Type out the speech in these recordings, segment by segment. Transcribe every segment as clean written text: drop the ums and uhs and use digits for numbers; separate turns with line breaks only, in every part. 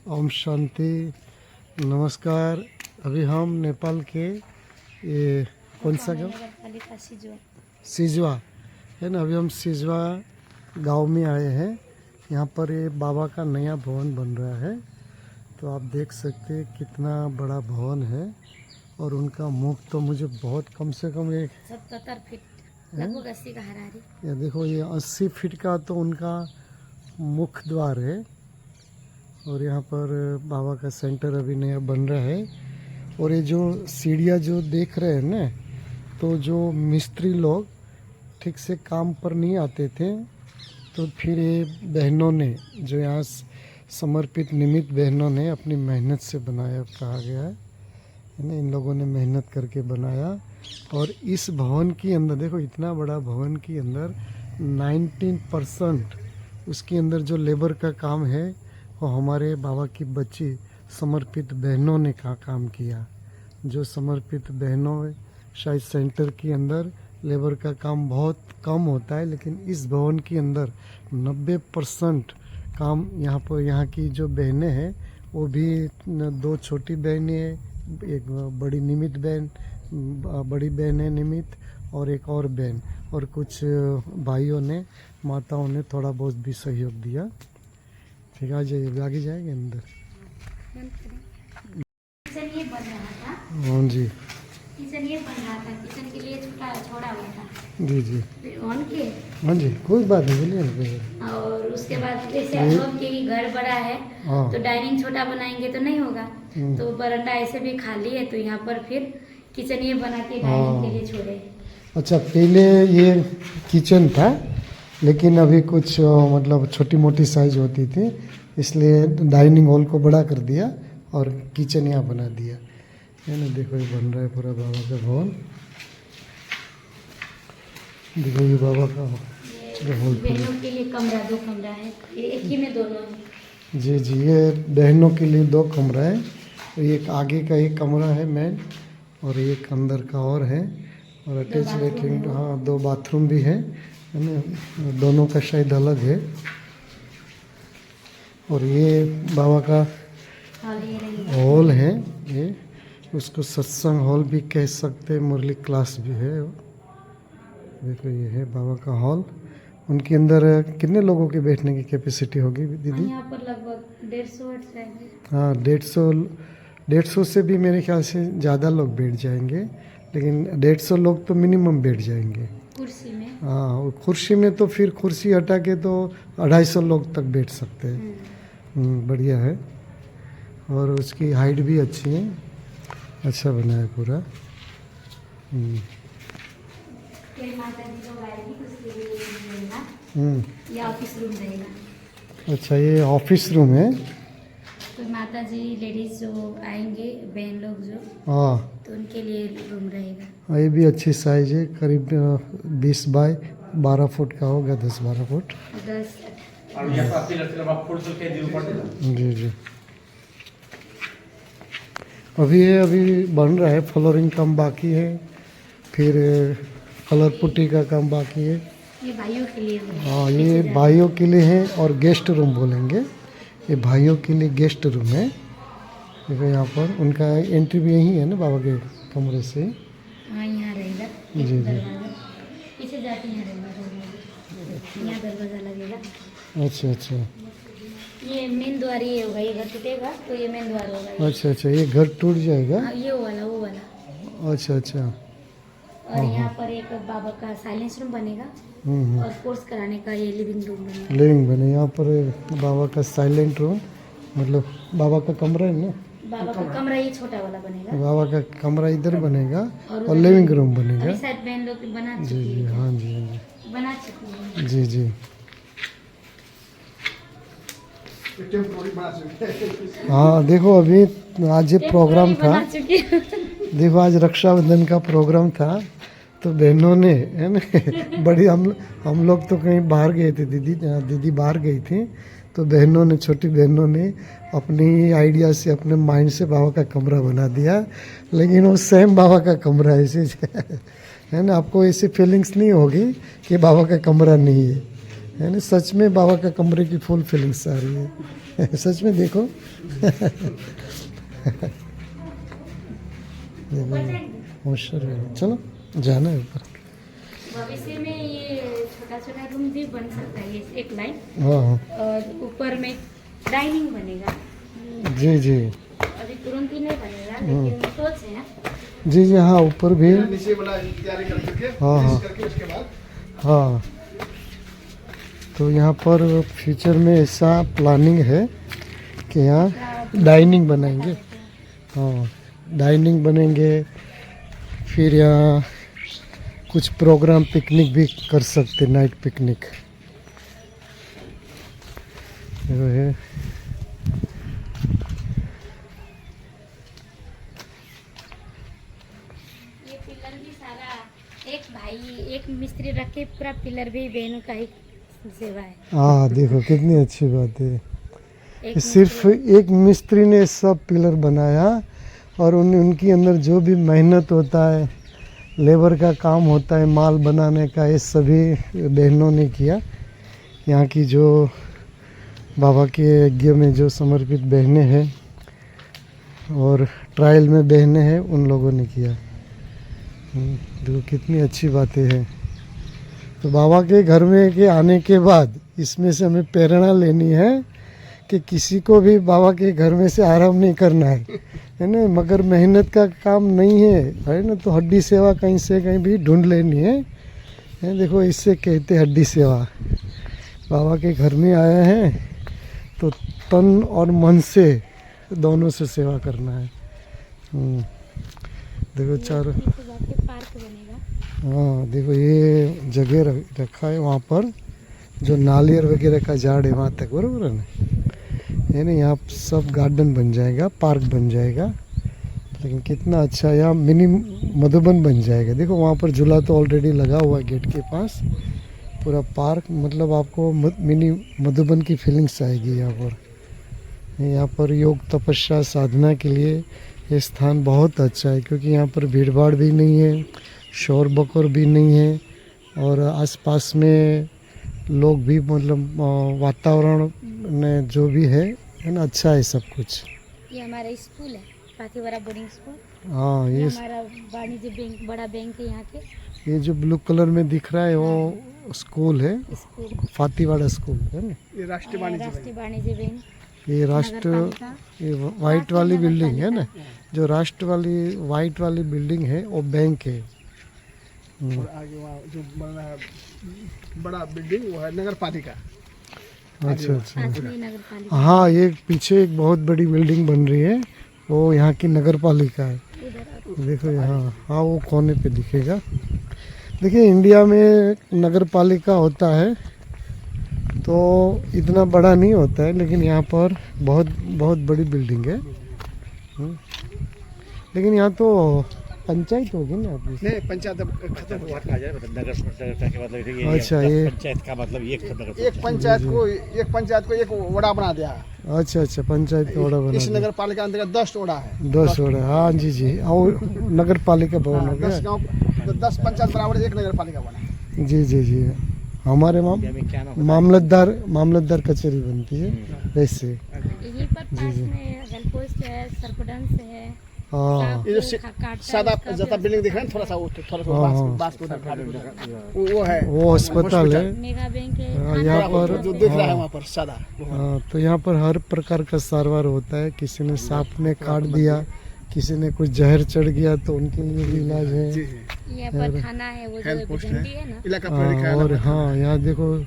ओम शांति, नमस्कार। अभी हम नेपाल के ये कौन सा गाँव, सिजवा है ना। अभी हम सिजवा गांव में आए हैं। यहाँ पर ये बाबा का नया भवन बन रहा है। तो आप देख सकते हैं कितना बड़ा भवन है। और उनका मुख तो मुझे बहुत कम से कम एक
77 फीट लगभग 80 का हरारी।
ये देखो, ये 80 फीट का तो उनका मुख्य द्वार है। और यहाँ पर बाबा का सेंटर अभी नया बन रहा है। और ये जो सीढ़ियाँ जो देख रहे हैं ना, तो जो मिस्त्री लोग ठीक से काम पर नहीं आते थे, तो फिर ये बहनों ने, जो यहाँ समर्पित निमित्त बहनों ने अपनी मेहनत से बनाया, कहा गया है ना। इन लोगों ने मेहनत करके बनाया। और इस भवन के अंदर देखो, इतना बड़ा भवन के अंदर 19% उसके अंदर जो लेबर का काम है वो हमारे बाबा की बच्ची समर्पित बहनों ने काम किया। जो समर्पित बहनों, शायद सेंटर के अंदर लेबर का काम बहुत कम होता है, लेकिन इस भवन के अंदर 90% काम यहाँ की जो बहनें हैं, वो भी 2 छोटी बहनें हैं, एक बड़ी निमित्त बहन, बड़ी बहन है निमित्त, और एक और बहन, और कुछ भाइयों ने, माताओं ने थोड़ा बहुत भी सहयोग दिया। ठीक है, आ जाइए, आगे जाएंगे अंदर।
किचन ये बन रहा था।
हाँ जी,
किचन ये बन रहा था, किचन के लिए छोड़ा हुआ था।
जी जी,
फिर ऑन के,
हाँ जी, कोई बात नहीं, बोलिए ना भैया।
और उसके बाद जैसे हम के घर बड़ा है,
हाँ।
तो डाइनिंग छोटा बनाएंगे तो नहीं होगा। तो बरामदा ऐसे भी खाली है, तो यहाँ पर फिर किचन ये बना के डाइनिंग के लिए छोड़े।
अच्छा, पहले ये किचन था, लेकिन अभी कुछ मतलब छोटी मोटी साइज होती थी, इसलिए डाइनिंग हॉल को बड़ा कर दिया और किचन यहाँ बना दिया है ना। देखो, ये बन रहा है पूरा बाबा का भवन। देखो, ये बाबा का हॉल।
बहनों के लिए कमरा, 2 कमरा है, ये एक ही में दोनों है।
जी जी, ये बहनों के लिए 2 कमरा है। एक आगे का एक कमरा है मेन, और एक अंदर का और है, और अटैच लेटरिन, हाँ 2 बाथरूम भी है ना। दोनों का शायद अलग है। और ये बाबा का हॉल है, ये उसको सत्संग हॉल भी कह सकते हैं, मुरली क्लास भी है। देखो, ये है बाबा का हॉल। उनके अंदर कितने लोगों के बैठने की कैपेसिटी होगी दीदी?
यहाँ पर लगभग 150 है।
हाँ, 150 से भी मेरे ख्याल से ज़्यादा लोग बैठ जाएंगे, लेकिन 150 लोग तो मिनिमम बैठ जाएंगे
कुर्सी में।
हाँ, कुर्सी में तो फिर कुर्सी हटा के तो 250 लोग तक बैठ सकते हैं। बढ़िया है। और उसकी हाइट भी अच्छी है, अच्छा बना है पूरा।
ये ऑफिस रूम रहेगा।
अच्छा, ये ऑफिस रूम है।
तो माता जी लेडीज जो आएंगे, बहन लोग जो,
हाँ,
तो उनके लिए रूम रहेगा।
ये भी अच्छी साइज है, करीब 20 बाय 12 फुट का होगा, 10-12 फुट।
10।
जी जी, अभी बन रहा है। फ्लोरिंग काम बाकी है, फिर कलर पुट्टी का काम बाकी है।
ये भाइयों के लिए है।
हाँ, ये भाइयों के लिए है, और गेस्ट रूम बोलेंगे। ये भाइयों के लिए गेस्ट रूम है। देखो, यहाँ पर उनका एंट्री भी यही है ना, बाबा के कमरे से।
हाँ, यहाँ रहेगा।
जी जी,
पीछे जाके यहाँ रहेगा, यहाँ दरवाजा लगेगा।
अच्छा अच्छा,
ये मेन द्वार ये होगा, ये घर टूटेगा तो ये मेन द्वार होगा।
अच्छा अच्छा, ये घर टूट जाएगा।
हाँ, ये वो वाला।
अच्छा अच्छा।
और यहाँ पर एक बाबा का साइलेंस रूम बनेगा, और कोर्स कराने का ये लिविंग रूम बनेगा।
लिविंग बने यहाँ पर बाबा का साइलेंट रूम, मतलब बाबा का कमरा है ना।
बाबा का कमरा ये छोटा वाला बनेगा।
बाबा का कमरा इधर बनेगा, और लिविंग रूम बनेगा।
शायद बहन लोग बना
जी
चुकी
जी,
है।
हाँ जी, हाँ जी,
बना चुकी है।
जी जी। हाँ, देखो, अभी आज ये प्रोग्राम था।
बना चुकी है।
देखो, आज रक्षाबंधन का प्रोग्राम था, तो बहनों ने, है ना, बड़ी हम लोग तो कहीं बाहर गए थे, दीदी बाहर गई थी, तो बहनों ने, छोटी बहनों ने अपनी आइडिया से, अपने माइंड से बाबा का कमरा बना दिया। लेकिन वो सेम बाबा का कमरा ऐसे है ना। आपको ऐसी फीलिंग्स नहीं होगी कि बाबा का कमरा नहीं है, है ना, सच में बाबा का कमरे की फुल फीलिंग्स आ रही है सच में देखो होशियार है। चलो जाना है ऊपर।
भविष्य में ये छोटा छोटा रूम भी बन सकता है, ये एक लाइन,
हाँ हाँ
और ऊपर में डाइनिंग बनेगा।
जी जी
अभी तुरंत ही नहीं बनेगा, लेकिन सोच है।
जी जी हाँ, ऊपर भी
नीचे वाला तैयारी करके
हाँ हाँ
करके उसके बाद
हाँ। तो यहाँ पर फ्यूचर में ऐसा प्लानिंग है कि यहाँ डाइनिंग बनाएंगे। हाँ डाइनिंग बनेंगे, फिर यहाँ कुछ प्रोग्राम पिकनिक भी कर सकते, नाइट पिकनिक। वो है
ये पिलर भी सारा एक भाई, एक मिस्त्री रखे, पूरा पिलर भी बहनों का ही सेवा है।
हाँ देखो कितनी अच्छी बात है।
एक
सिर्फ एक मिस्त्री ने सब पिलर बनाया, और उनके अंदर जो भी मेहनत होता है, लेबर का काम होता है, माल बनाने का, ये सभी बहनों ने किया। यहाँ की जो बाबा के यज्ञ में जो समर्पित बहनें हैं और ट्रायल में बहनें हैं, उन लोगों ने किया। देखो कितनी अच्छी बातें हैं। तो बाबा के घर में के आने के बाद इसमें से हमें प्रेरणा लेनी है कि किसी को भी बाबा के घर में से आराम नहीं करना है ना, मगर मेहनत का काम नहीं है ना, तो हड्डी सेवा कहीं से कहीं भी ढूंढ लेनी है। देखो इससे कहते हड्डी सेवा। बाबा के घर में आए हैं तो तन और मन से दोनों से सेवा करना है। देखो चारों,
नीचे जाके पार्क बनेगा।
हाँ देखो ये जगह रखा है वहाँ पर, जो नालियर वगैरह का झाड़ है वहाँ तक, बरोबर है ना, है ना। यहाँ सब गार्डन बन जाएगा, पार्क बन जाएगा। लेकिन कितना अच्छा, यहाँ मिनी मधुबन बन जाएगा। देखो वहाँ पर झूला तो ऑलरेडी लगा हुआ है गेट के पास। पूरा पार्क, मतलब आपको मिनी मधुबन की फीलिंग्स आएगी यहाँ पर। यहाँ पर योग तपस्या साधना के लिए ये स्थान बहुत अच्छा है, क्योंकि यहाँ पर भीड़ भाड़ भी नहीं है, शोर बकोर भी नहीं है, और आसपास में लोग भी, मतलब वातावरण में जो भी है ना, अच्छा है सब कुछ।
ये हमारा स्कूल है, पाथीवाड़ा बोर्डिंग स्कूल।
हाँ
ये
ये
हमारा वाणिज्य बैंक, बड़ा बैंक है यहाँ के।
ये जो ब्लू कलर में दिख रहा है वो स्कूल है,
स्कूल
फातीवाड़ा स्कूल है ना।
ये राष्ट्रीय वाणिज्य
राष्ट्रीय वाणिज्य बैंक,
ये राष्ट्र, ये वाइट वाली बिल्डिंग है ना, जो राष्ट्र वाली वाइट वाली बिल्डिंग है वो बैंक है।
और आगे वहाँ जो बन रहा है बड़ा बिल्डिंग, वो है नगर पालिका।
अच्छा अच्छा।
पास में ही नगर पालिका।
हाँ ये पीछे एक बहुत बड़ी बिल्डिंग बन रही है, वो यहाँ की नगर पालिका है।
इधर
देखो यहाँ, हाँ वो कोने पे दिखेगा। देखिए इंडिया में नगर पालिका होता है तो इतना बड़ा नहीं होता है, लेकिन यहाँ पर बहुत बहुत बड़ी बिल्डिंग है। लेकिन यहाँ तो पंचायत होगी ना आपकी।
नहीं, पंचायत अब खत्म हुआ।
नगर के मतलब ये
अच्छा, ये
पंचायत का मतलब एक नगर
एक पंचायत को एक वड़ा बना दिया है।
अच्छा अच्छा, पंचायत का वड़ा बना
इस
दिया।
नगर पालिका अंतर्गत 10 वड़ा है।
10 वड़ा, हाँ जी जी, और नगर पालिका भवन हो
10
गया।
गाँव, 10 पंचायत बराबर एक नगर पालिका बना।
जी जी जी, हमारे
क्या नाम
मामलतदार कचहरी बनती है वैसे।
यहीं पर पास में हेल्पोस्ट है, सरपंच है।
हाँ
ये जो सादा जता बिल्डिंग दिख रहा है, थोड़ा सा बास को वो है,
वो अस्पताल है।
मेगा बैंक है।
हाँ, यहाँ पर
जो दिख रहा है वहाँ पर सादा।
हाँ, तो यहाँ पर हर प्रकार का सारवार होता है। किसी ने सांप ने काट दिया, किसी ने कुछ जहर चढ़ गया तो उनके लिए भी इलाज है।
यहाँ पर थाना है, वो जो
हेल्प पोस्ट
घंटी है ना।
इलाका
हाँ,
पर
और हाँ यहाँ देखो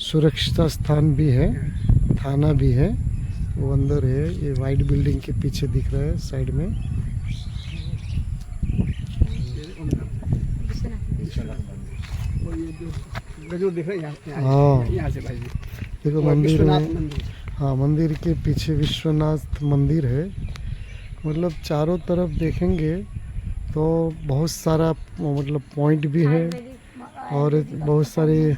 सुरक्षा स्थान भी है, थाना भी है, वो अंदर है। ये वाइट बिल्डिंग के पीछे दिख रहा है साइड में।
गजूर दिख रहा है
हाँ
यहाँ से भाई जी।
देखो मंदिर है। हाँ मंदिर के पीछे विश्वनाथ मंदिर है। मतलब चारों तरफ देखेंगे तो बहुत सारा मतलब पॉइंट भी है, और बहुत सारी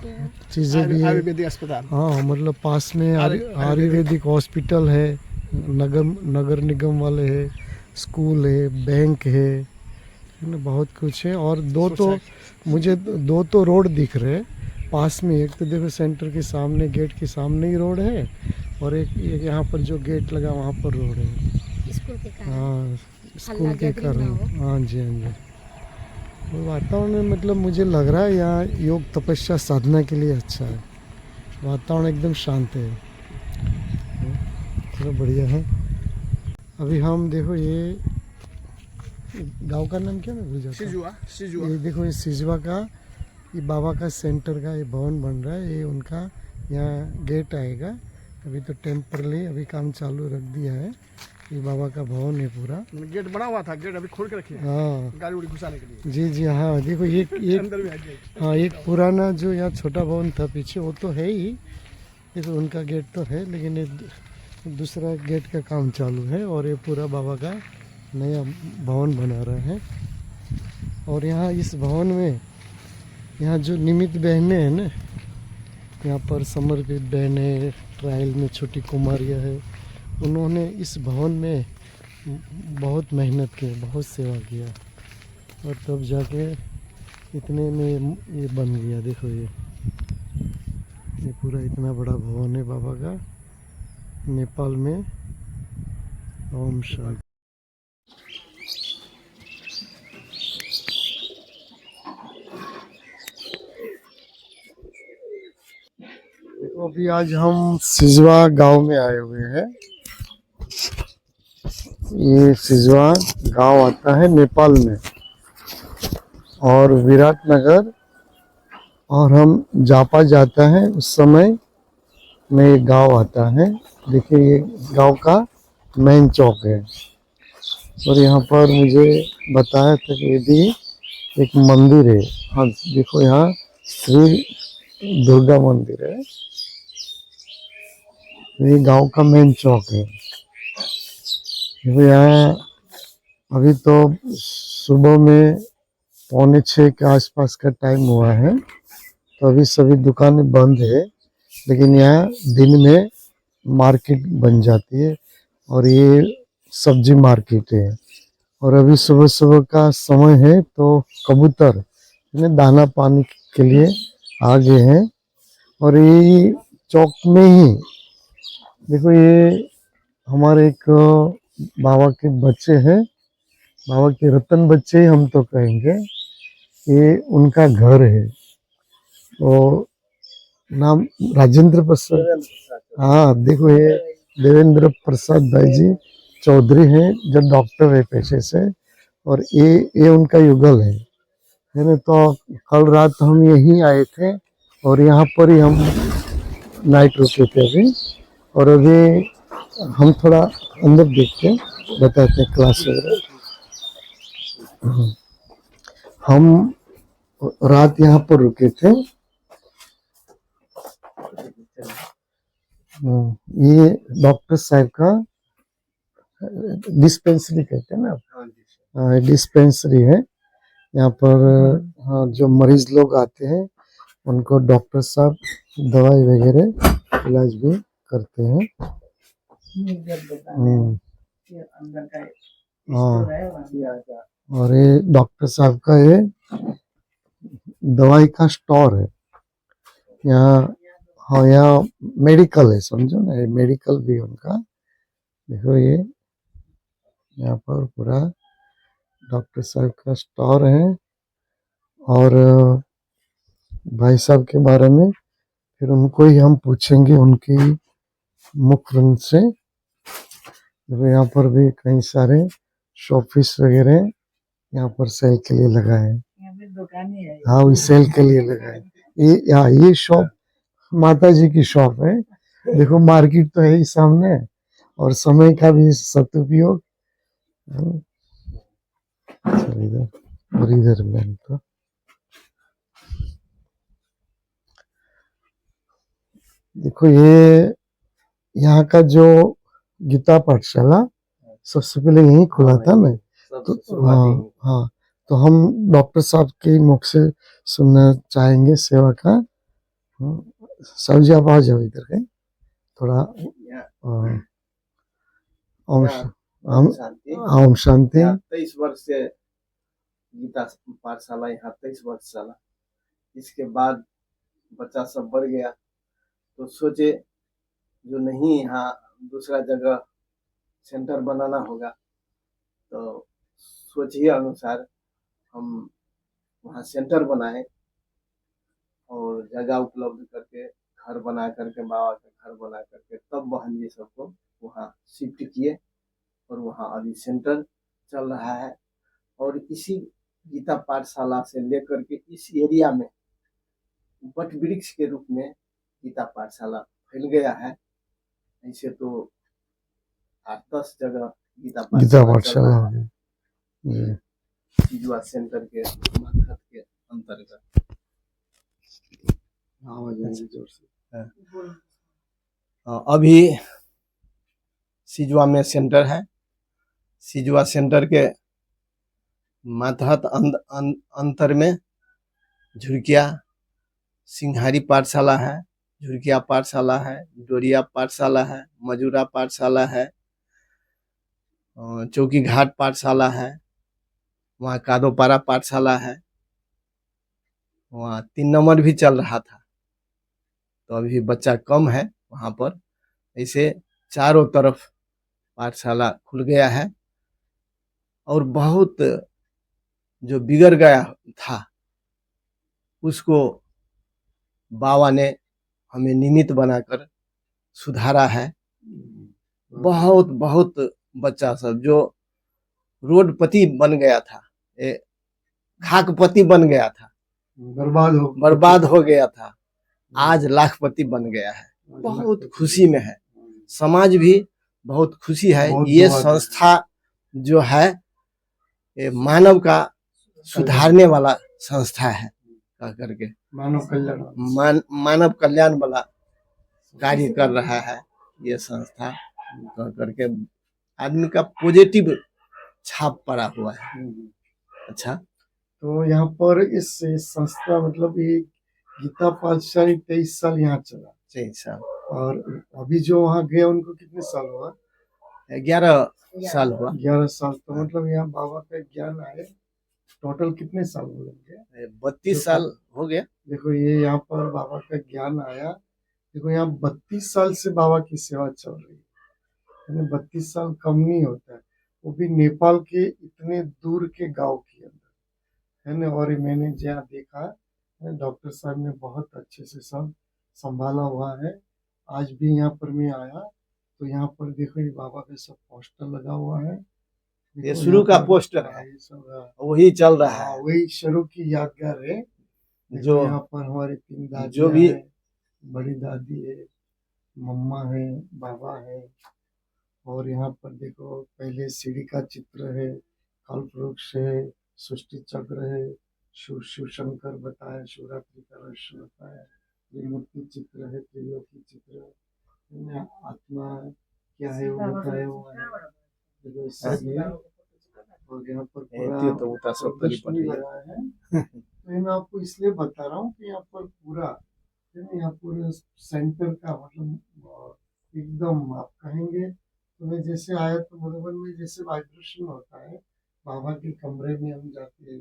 चीज़ें भी है।
आयुर्वेदिक अस्पताल।
हाँ मतलब पास में आयुर्वेदिक हॉस्पिटल है, नगर निगम वाले है, स्कूल है, बैंक है ना, बहुत कुछ है। और मुझे दो तो रोड दिख रहे हैं। पास में एक तो देखो सेंटर के सामने गेट के सामने ही रोड है और एक यहाँ पर जो गेट लगा वहाँ पर रोड है।
स्कूल के कारण
हाँ स्कूल
हल्ला
के
गैदरिंग ना
कारण।
हो।
हाँ जी हाँ जी। वो वातावरण में मतलब मुझे लग रहा है यहाँ योग तपस्या साधना के लिए अच्छा है। वातावरण एकदम शांत है, थोड़ा बढ़िया है। अभी हम देखो ये गांव का नाम क्या मैं भूल जाता हूँ।
सिजुआ सिजुआ
ये देखो ये सिजवा का ये बाबा का सेंटर का ये भवन बन रहा है। ये उनका यहाँ गेट आएगा। अभी तो टेम्परली अभी काम चालू रख दिया है। ये बाबा का भवन है पूरा।
गेट बना हुआ था, गेट अभी खोल के रखे हैं
हाँ
गाड़ी उड़ी घुसाने के लिए।
जी जी हाँ देखो एक
अंदर भी है गेट।
हाँ एक पुराना जो यहाँ छोटा भवन था पीछे वो तो है ही, ये तो उनका गेट तो है, लेकिन ये दूसरा गेट का काम चालू है और ये पूरा बाबा का नया भवन बना रहा है। और यहाँ इस भवन में यहाँ जो निमित्त बहनें हैं ना, यहाँ पर समर्पित बहनें ट्रायल में छोटी कुमारियाँ है, उन्होंने इस भवन में बहुत मेहनत की, बहुत सेवा किया और तब जाके इतने में ये बन गया। देखो ये पूरा इतना बड़ा भवन है बाबा का नेपाल में। ओम शांति। देखो अभी आज हम सिजवा गांव में आए हुए हैं। ये सिजवा गांव आता है नेपाल में और विराटनगर और हम जापा जाता है उस समय में ये गांव आता है। देखिए ये गांव का मेन चौक है और यहाँ पर मुझे बताया था कि ये भी एक मंदिर है। हाँ देखो यहाँ श्री दुर्गा मंदिर है। ये गांव का मेन चौक है। देखो यहाँ अभी तो सुबह में 5:45 के आसपास का टाइम हुआ है, तो अभी सभी दुकानें बंद है, लेकिन यहाँ दिन में मार्केट बन जाती है और ये सब्जी मार्केट है। और अभी सुबह सुबह का समय है तो कबूतर इन्हें दाना पानी के लिए आ गए हैं। और ये चौक में ही देखो ये हमारे एक बाबा के बच्चे हैं, बाबा के रतन बच्चे हम तो कहेंगे। ये उनका घर है और नाम राजेंद्र प्रसाद। हाँ देखो ये देवेंद्र प्रसाद भाई जी चौधरी हैं जो डॉक्टर है पेशे से, और ये उनका युगल है ना। तो कल रात हम यहीं आए थे और यहाँ पर ही हम नाइट रुके थे अभी। और अभी हम थोड़ा अंदर देख के बताते हैं क्लास वगैरह। हम रात यहाँ पर रुके थे। ये डॉक्टर साहब का डिस्पेंसरी कहते हैं ना, डिस्पेंसरी है यहाँ पर। हाँ जो मरीज लोग आते हैं उनको डॉक्टर साहब दवाई वगैरह इलाज भी करते हैं। हाँ और ये डॉक्टर साहब का ये दवाई का स्टोर है यहाँ। हाँ यहाँ मेडिकल है, समझो ना, ये मेडिकल भी उनका। देखो ये यहाँ पर पूरा डॉक्टर साहब का स्टोर है। और भाई साहब के बारे में फिर उनको ही हम पूछेंगे उनकी मुख रंग से। देखो यहाँ पर भी कई सारे शॉपीस वगैरह यहाँ पर सेल के लिए लगाए हैं। हाँ वो सेल के लिए लगाए। ये शॉप माता जी की शॉप है। देखो मार्केट तो है ही सामने और समय का भी सदुपयोग। इधर और इधर में तो देखो ये यहाँ का जो गीता पाठशाला सबसे पहले यही खुला था ना। तो हाँ तो हम डॉक्टर साहब के मुख से सुनना चाहेंगे सेवा का। साहब जी आप आ जाओ इधर के थोड़ा। ओम शांति।
23 वर्ष से गीता पाठशाला यहाँ 23 वर्ष चला। इसके बाद बच्चा सब बढ़ गया, तो सोचे जो नहीं यहाँ दूसरा जगह सेंटर बनाना होगा, तो सोचिए अनुसार हम वहाँ सेंटर बनाए और जगह उपलब्ध करके घर बना करके, बाबा का घर बना करके, तब बहन जी सबको वहाँ शिफ्ट किए और वहाँ अभी सेंटर चल रहा है। और इसी गीता पाठशाला से लेकर के इस एरिया में वट वृक्ष के रूप में गीता पाठशाला फैल गया है। ऐसे तो 8-10 जगह गीता
गीता
पाठशाला चल
पाठशाला
रहा
हो
है
गई जी।
सिजुआ सेंटर के मातहत के अंतर्गत। अभी सिजुआ में सेंटर है। सिजुआ सेंटर के मातहत अंतर में झुरकिया सिंघारी पाठशाला है, झुरकिया पाठशाला है, डोरिया पाठशाला है, मजूरा पाठशाला है, चौकी घाट पाठशाला है, वहाँ कादोपारा पाठशाला है, वहाँ 3 नंबर भी चल रहा था, तो अभी बच्चा कम है वहाँ पर। ऐसे चारों तरफ पाठशाला खुल गया है और बहुत जो बिगड़ गया था उसको बाबा ने हमें निमित्त बनाकर सुधारा है। बहुत बहुत बच्चा सब जो रोडपति बन गया था, खाकपति बन गया था, बर्बाद हो गया था, आज लाखपति बन गया है। बहुत खुशी में है, समाज भी बहुत खुशी है। ये संस्था जो है ये मानव का सुधारने वाला संस्था है कह करके मानव कल्याण वाला कार्य कर रहा है ये संस्था कह करके आदमी का पॉजिटिव छाप पड़ा हुआ है। अच्छा,
तो यहाँ पर इस संस्था मतलब ये गीता पाठशाला 23 साल यहाँ चला।
सही साहब।
और अभी जो वहाँ गए उनको कितने साल हुआ?
11 साल हुआ।
11 साल। तो मतलब यहाँ बाबा का ज्ञान आए टोटल कितने साल हो गए?
32 साल हो गया।
देखो ये यहाँ पर बाबा का ज्ञान आया, देखो यहाँ 32 साल से बाबा की सेवा चल रही है। 32 साल कम नहीं होता है, वो भी नेपाल के इतने दूर के गांव के अंदर है ना। और मैंने जहाँ देखा डॉक्टर साहब ने बहुत अच्छे से सब संभाला हुआ है। आज भी यहाँ पर मैं आया तो यहाँ पर देखो ये बाबा का सब पोस्टर लगा हुआ है।
ये शुरू का पोस्टर है, वही चल रहा है,
वही शुरू की यादगार है।
जो
यहाँ पर हमारे 3 दादी
जो भी
बड़ी दादी है, मम्मा है, बाबा है। और यहाँ पर देखो पहले सीढ़ी का चित्र है, कल्प वृक्ष है, सृष्टि चक्र है, शिव शंकर बताया, शिवरात्रि का रहस्य बताया, त्रिमूर्ति चित्र है, त्रिलोकी चित्र है, आत्मा क्या है वो बताया हुआ है। देखो सब है। और यहाँ पर पूरा प्रदर्शनी लगाया है। तो मैं आपको इसलिए बता रहा हूँ कि यहाँ पर पूरा यहाँ पूरे सेंटर का मतलब एकदम आप कहेंगे तो मैं जैसे आया तो मधुबन में जैसे वाइब्रेशन होता है, बाबा के कमरे में हम जाते हैं,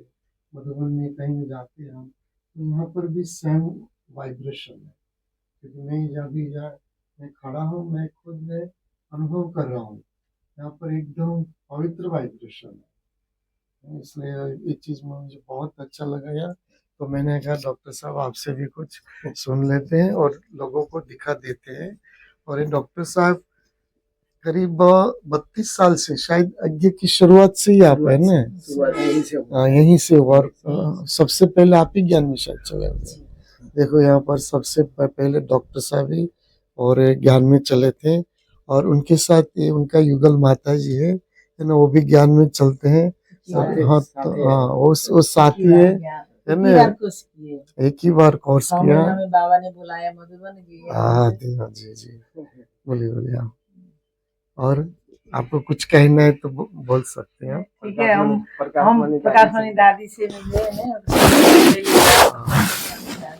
मधुबन में कहीं जाते हैं हम, तो यहाँ पर भी सेम वाइब्रेशन है। क्योंकि मैं जब भी मैं खड़ा हूँ, मैं खुद में अनुभव कर रहा हूँ, यहाँ पर एकदम पवित्र वाइब्रेशन है। इसलिए ये चीज़ में मुझे बहुत अच्छा लगा यार। तो मैंने कहा डॉक्टर साहब आपसे भी कुछ सुन लेते हैं और लोगों को दिखा देते हैं। और ये डॉक्टर साहब करीब 32 साल से शायद आगे की शुरुआत से ही आप है ना? यहीं से हुआ। और सबसे पहले आप ही ज्ञान में शायद चले थे। देखो यहाँ पर सबसे पहले डॉक्टर साहब ही और ज्ञान में चले थे। और उनके साथ ये उनका युगल माता जी है ना, वो भी ज्ञान में चलते हैं। हाँ तो हाँ वो साथी है ना, एक ही बार कोर्स किया।
बाबा ने बुलाया मधुबन
हाँ जी जी, बोलिए बोलिए आप। और आपको कुछ कहना है तो बोल सकते हैं।
ठीक है, हम प्रकाशमणि दादी से मिले हैं। दादी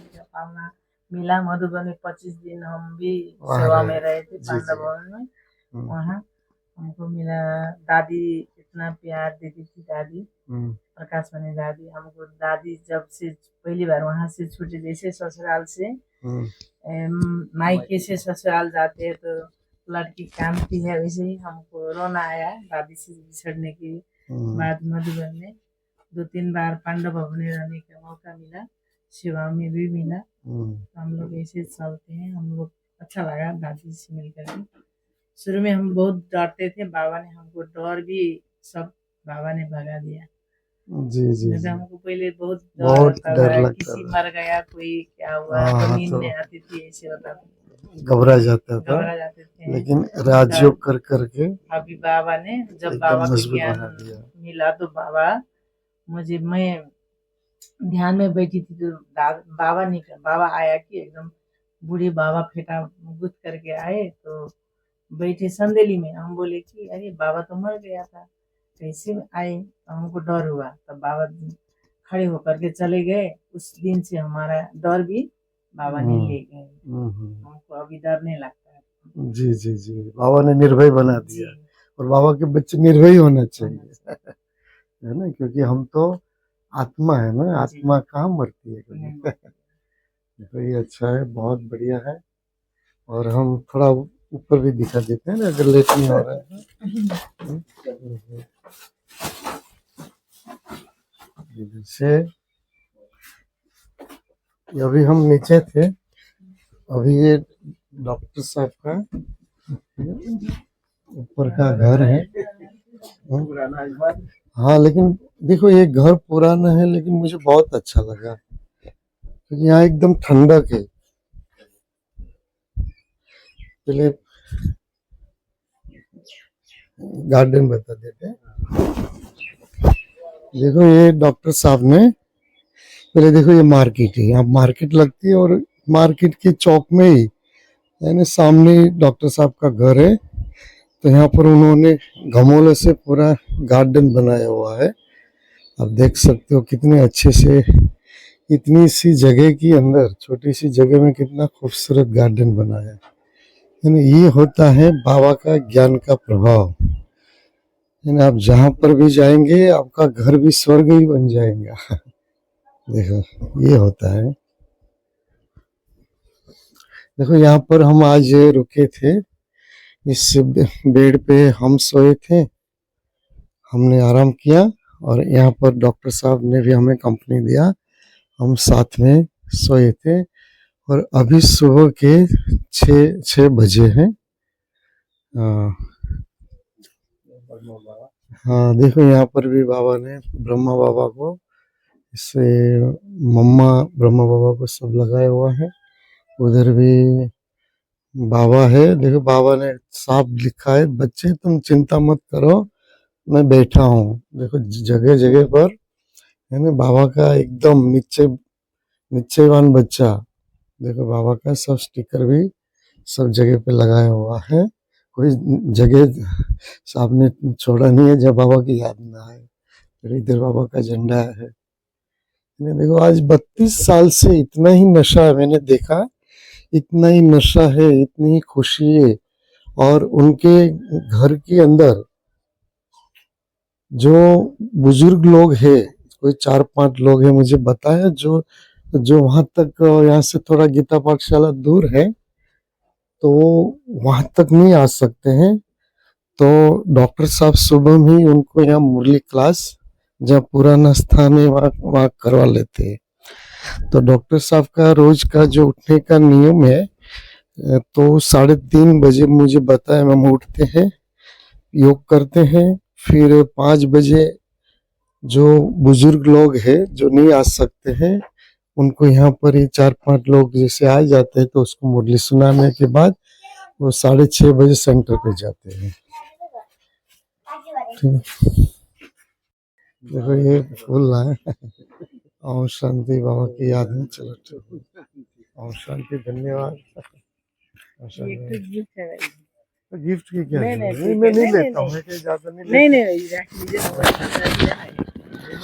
का पावना मिला मधुबन में 25 दिन हम भी सेवा में रहे थे पांडव भवन में। वहाँ हमको मिला, दादी इतना प्यार देती थी दादी। प्रकाश वाली दादी हमको, दादी जब से पहली बार वहाँ से छूटे, जैसे ससुराल से मायके से ससुराल जाते हैं तो लड़की कांदती है, वैसे ही हमको रोना आया दादी से बिछड़ने के बाद। मधुबन में 2-3 बार पांडव भवन में रहने का मौका मिला, सेवा में भी मिला। हम लोग ऐसे चलते हैं, हम लोग अच्छा लगा दादी से मिलकर के। शुरू में हम बहुत डरते थे, बाबा ने हमको डर भी सब बाबा ने भगा दिया।
जी जी
जैसे हमको पहले बहुत
बहुत
लगता
डर
था,
लगता
किसी
था।
मर गया, कोई क्या हुआ,
हाँ,
तो नींद
तो
नहीं आती थी, ऐसे होता था,
घबरा जाता था,
घबरा जाते थे।
लेकिन राजयोग कर करके
अभी बाबा ने, जब
एकदम
बाबा को
मजबूत
ज्ञान
बना दिया।
मिला तो बाबा मुझे, मैं ध्यान में बैठी थी तो बाबा नहीं, बाबा आया कि एकदम बूढ़ी बाबा फेटा गुथ करके आए, तो बैठे संदेली में। हम बोले कि अरे बाबा तो मर गया था, कैसे आए, तो हमको डर हुआ। तब बाबा खड़े होकर के चले गए। उस दिन से हमारा डर भी बाबा ने ले गए, हमको अभी डर नहीं लगता है।
जी जी जी, बाबा ने निर्भय बना दिया। और बाबा के बच्चे निर्भय होना चाहिए, है ना, क्योंकि हम तो आत्मा है ना, आत्मा कहाँ मरती है कभी। तो ये अच्छा है, बहुत बढ़िया है। और हम थोड़ा ऊपर भी दिखा देते हैं ना, अगर लेट नहीं हो रहा है। इधर से अभी हम नीचे थे, अभी ये डॉक्टर साहब का ऊपर का घर है। हाँ, लेकिन देखो ये घर पुराना है, लेकिन मुझे बहुत अच्छा लगा क्योंकि यहाँ एकदम ठंडक है। पहले गार्डन बता देते हैं। देखो ये डॉक्टर साहब ने, पहले देखो ये मार्केट है, यहाँ मार्केट लगती है और मार्केट के चौक में ही यानी सामने डॉक्टर साहब का घर है। तो यहाँ पर उन्होंने गमले से पूरा गार्डन बनाया हुआ है। आप देख सकते हो कितने अच्छे से, इतनी सी जगह के अंदर, छोटी सी जगह में कितना खूबसूरत गार्डन बनाया है। यानी ये होता है बाबा का ज्ञान का प्रभाव। यानी आप जहाँ पर भी जाएंगे आपका घर भी स्वर्ग ही बन जाएगा। देखो ये होता है। देखो यहाँ पर हम आज रुके थे, इस बेड पे हम सोए थे, हमने आराम किया और यहाँ पर डॉक्टर साहब ने भी हमें कंपनी दिया, हम साथ में सोए थे। और अभी सुबह के 6 बजे हैं। हाँ देखो यहाँ पर भी बाबा ने ब्रह्मा बाबा को, इससे मम्मा ब्रह्मा बाबा को सब लगाया हुआ है। उधर भी बाबा है, देखो बाबा ने साफ लिखा है, बच्चे तुम चिंता मत करो, मैं बैठा हूँ। देखो जगह जगह पर है ना बाबा का एकदम निश्चयवान बच्चा। देखो बाबा का सब स्टिकर भी सब जगह पे लगाया हुआ है, कोई जगह साहब ने छोड़ा नहीं है जब बाबा की याद ना आए। फिर इधर बाबा का झंडा है। देखो आज 32 साल से इतना ही नशा है, मैंने देखा इतना ही नशा है, इतनी ही खुशी है। और उनके घर के अंदर जो बुजुर्ग लोग हैं, कोई 4-5 लोग हैं मुझे बताया, जो वहां तक, यहाँ से थोड़ा गीता पाठशाला दूर है तो वहां तक नहीं आ सकते हैं। तो डॉक्टर साहब सुबह में ही उनको यहाँ मुरली क्लास, जहाँ पुराना स्थान है वहाँ करवा लेते हैं। तो डॉक्टर साहब का रोज का जो उठने का नियम है, तो 3:30 बजे मुझे बताया हम उठते हैं, योग करते हैं। फिर 5 बजे जो बुजुर्ग लोग हैं जो नहीं आ सकते हैं, उनको यहाँ पर ही 4-5 लोग जैसे आ जाते हैं, तो उसको मुरली सुनाने के बाद वो 6:30 बजे सेंटर पे जाते हैं। देखो ये फूल है, ओम शांति बाबा की याद में। चलो ठीक, ओम शांति, धन्यवाद। गिफ्ट की क्या
नहीं,
जरूरत?
नहीं,
मैं नहीं
नहीं,
लेता हूँ,
नहीं,
मैं ज्यादा नहीं
नहीं
लेता।
नहीं रख लीजिए,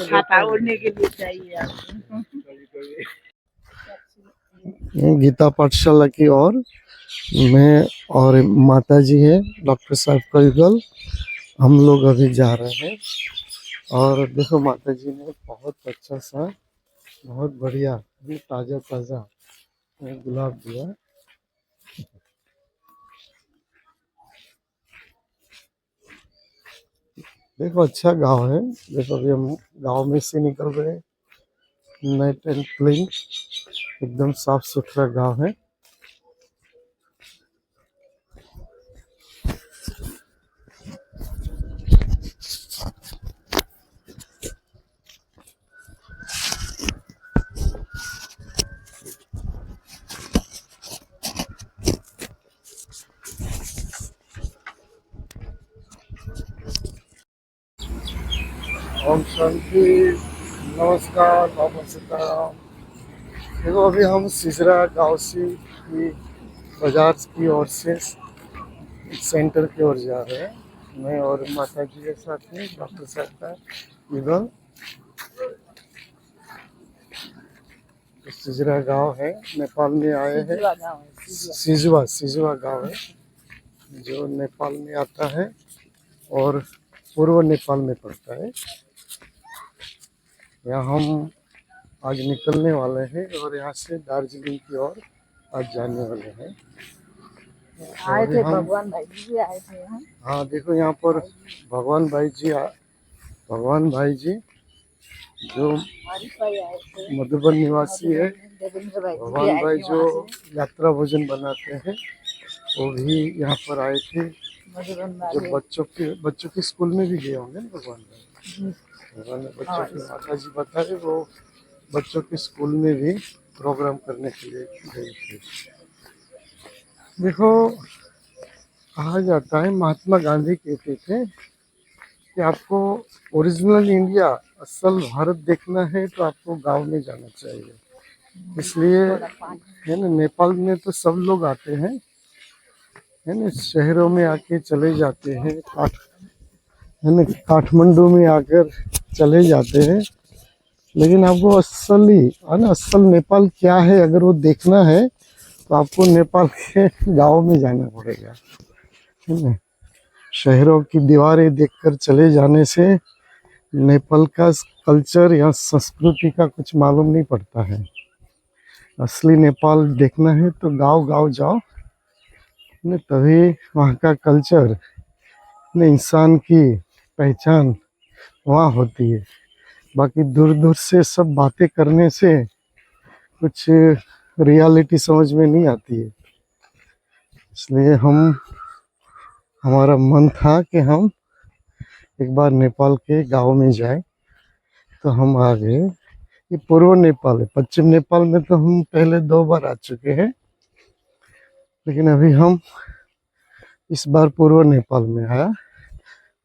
खाता उड़ने के लिए चाहिए आपको।
गीता पाठशाला की ओर मैं और माता जी है, डॉक्टर साहब का युगल, हम लोग अभी जा रहे हैं। और देखो माता जी ने बहुत अच्छा सा, बहुत बढ़िया, ये ताज़ा ताज़ा गुलाब दिया। देखो अच्छा गांव है। देखो अभी हम गांव में से निकल रहे हैं, नेट एंड क्लीन, एकदम साफ सुथरा गांव है। ओम शांति, नमस्कार, बाबा सीताराम। देखो अभी हम सिजरा गांव से की बाजार की ओर से सेंटर की ओर जा रहे हैं। मैं और माता जी के साथ में डॉक्टर साहब का युगल। सिजरा गांव है, नेपाल में आए हैं। सिजवा सिजवा गांव है जो नेपाल में आता है और पूर्व नेपाल में पड़ता है। यहाँ हम आज निकलने वाले हैं और यहाँ से दार्जिलिंग की ओर आज जाने वाले हैं।
आए थे भगवान भाई जी आए थे यहाँ।
हाँ देखो यहाँ पर भगवान भाई जी जो मधुबन निवासी है। भगवान भाई जो यात्रा भोजन बनाते हैं वो भी यहाँ पर आए थे। जो बच्चों के स्कूल में भी गए होंगे ना भगवान भाई। भगवान ने बच्चों की, माता जी बता रहे वो बच्चों के स्कूल में भी प्रोग्राम करने के लिए गए थे। देखो कहा जाता है, महात्मा गांधी कहते थे कि आपको ओरिजिनल इंडिया, असल भारत देखना है तो आपको गांव में जाना चाहिए। इसलिए है ना, नेपाल में तो सब लोग आते हैं, है ना, शहरों में आके चले जाते हैं, है ना, काठमांडू में आकर चले जाते हैं। लेकिन आपको असली, है ना, असल नेपाल क्या है अगर वो देखना है तो आपको नेपाल के गांव में जाना पड़ेगा, है ना। शहरों की दीवारें देखकर चले जाने से नेपाल का कल्चर या संस्कृति का कुछ मालूम नहीं पड़ता है। असली नेपाल देखना है तो गांव गांव जाओ, ने तभी वहाँ का कल्चर, ने इंसान की पहचान वहाँ होती है। बाकी दूर दूर से सब बातें करने से कुछ रियलिटी समझ में नहीं आती है। इसलिए हमारा मन था कि हम एक बार नेपाल के गांव में जाए, तो हम आ गए। ये पूर्व नेपाल है, पश्चिम नेपाल में तो हम पहले 2 बार आ चुके हैं, लेकिन अभी हम इस बार पूर्व नेपाल में आया।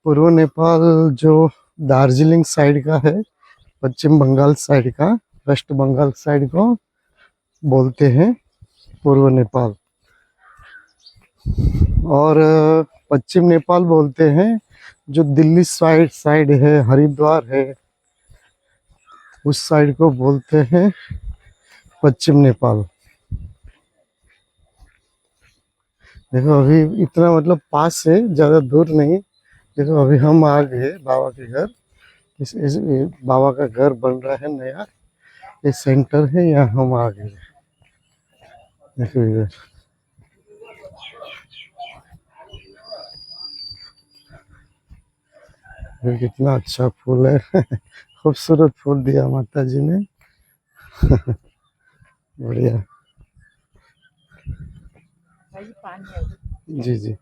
पूर्व नेपाल जो दार्जिलिंग साइड का है, पश्चिम बंगाल साइड का, वेस्ट बंगाल साइड को बोलते हैं पूर्व नेपाल। और पश्चिम नेपाल बोलते हैं जो दिल्ली साइड है, हरिद्वार है, उस साइड को बोलते हैं पश्चिम नेपाल। देखो अभी इतना मतलब पास है, ज़्यादा दूर नहीं। देखो अभी हम आ गए बाबा के घर। इस बाबा का घर बन रहा है नया, ये सेंटर है, यहाँ हम आ गए। देखो इधर कितना अच्छा फूल है। खूबसूरत फूल दिया माता जी ने। बढ़िया। जी जी।